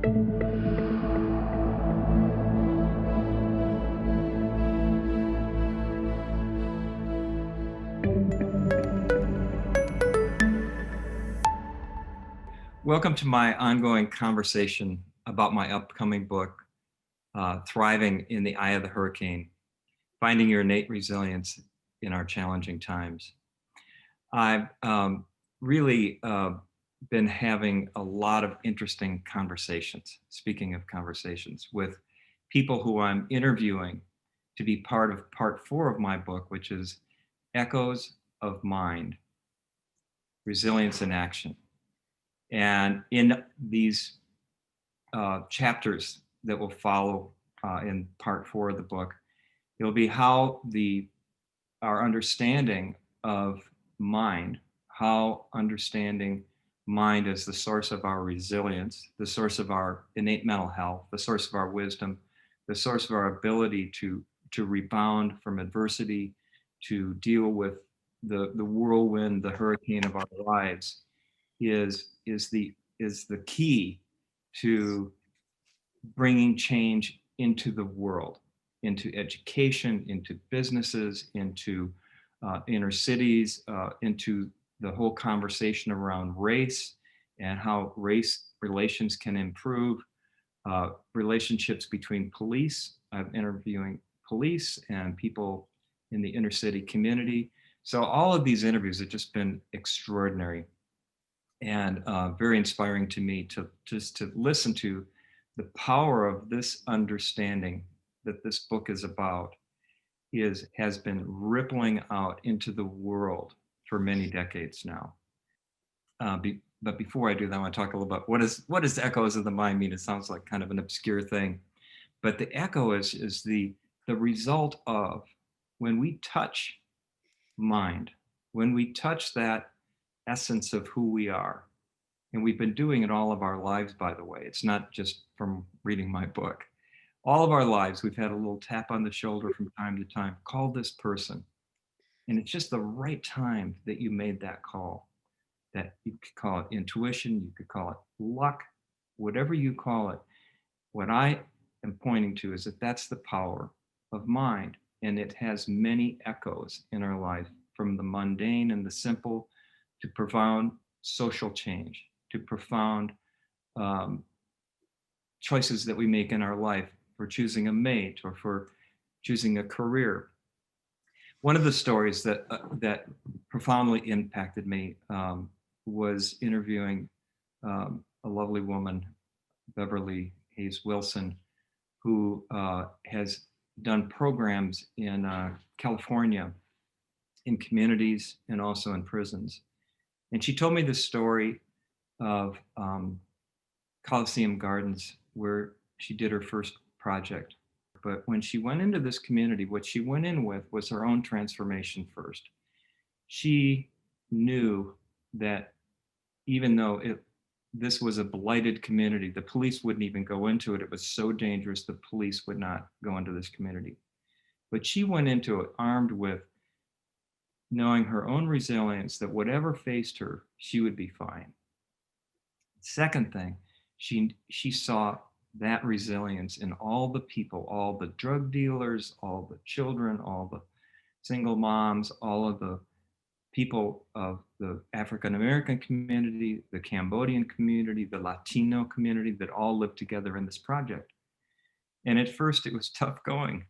Welcome to my ongoing conversation about my upcoming book, Thriving in the Eye of the Hurricane, Finding Your Innate Resilience in Our Challenging Times. I've really been having a lot of interesting conversations, speaking of conversations, with people who I'm interviewing to be part of part 4 of my book, which is Echoes of Mind, Resilience in Action. And in these chapters that will follow in part 4 of the book, it'll be how our understanding of mind, how understanding mind as the source of our resilience, the source of our innate mental health, the source of our wisdom, the source of our ability to rebound from adversity, to deal with the whirlwind, the hurricane of our lives, is the key to bringing change into the world, into education, into businesses, into inner cities, into the whole conversation around race and how race relations can improve, relationships between police. I'm interviewing police and people in the inner city community. So all of these interviews have just been extraordinary and very inspiring to me to just to listen to the power of this understanding that this book is about has been rippling out into the world for many decades now. But before I do that, I want to talk a little about what does echoes of the mind mean? It sounds like kind of an obscure thing, but the echo is the result of when we touch mind, when we touch that essence of who we are. And we've been doing it all of our lives, by the way. It's not just from reading my book. All of our lives, we've had a little tap on the shoulder from time to time. Call this person. And it's just the right time that you made that call. That you could call it intuition, you could call it luck, whatever you call it. What I am pointing to is that that's the power of mind. And it has many echoes in our life, from the mundane and the simple to profound social change, to profound choices that we make in our life for choosing a mate or for choosing a career. One of the stories that profoundly impacted me was interviewing a lovely woman, Beverly Hayes Wilson, who has done programs in California, in communities and also in prisons. And she told me the story of Coliseum Gardens, where she did her first project. But when she went into this community, what she went in with was her own transformation first. She knew that even though this was a blighted community, the police wouldn't even go into it. It was so dangerous, the police would not go into this community. But she went into it armed with knowing her own resilience, that whatever faced her, she would be fine. Second thing, she saw that resilience in all the people, all the drug dealers, all the children, all the single moms, all of the people of the African American community, the Cambodian community, the Latino community, that all lived together in this project. And at first it was tough going.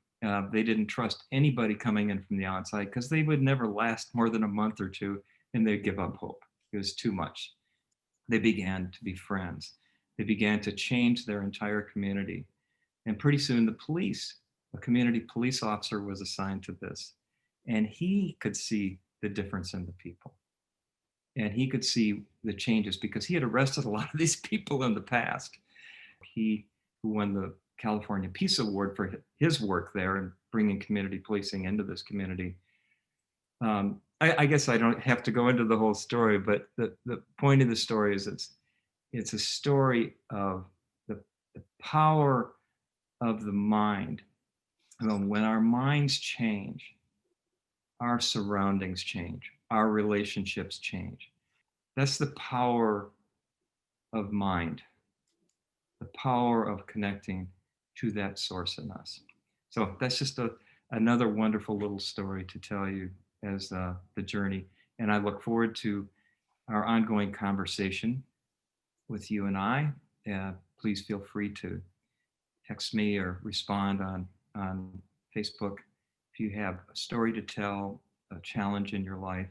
They didn't trust anybody coming in from the outside because they would never last more than a month or two, and they'd give up hope. It was too much. They began to be friends. They began to change their entire community. And pretty soon a community police officer, was assigned to this. And he could see the difference in the people. And he could see the changes because he had arrested a lot of these people in the past. He, who won the California Peace Award for his work there and bringing community policing into this community. I guess I don't have to go into the whole story, but the point of the story is it's a story of the power of the mind. When our minds change, our surroundings change, our relationships change. That's the power of mind. the power of connecting to that source in us. So that's just another wonderful little story to tell you as the journey. And I look forward to our ongoing conversation with you and I. Please feel free to text me or respond on Facebook if you have a story to tell, a challenge in your life,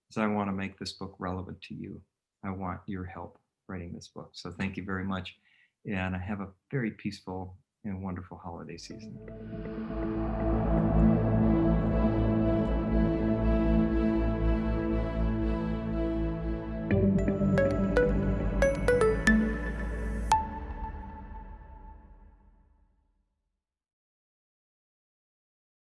because I want to make this book relevant to you. I want your help writing this book. So thank you very much. And have a very peaceful and wonderful holiday season.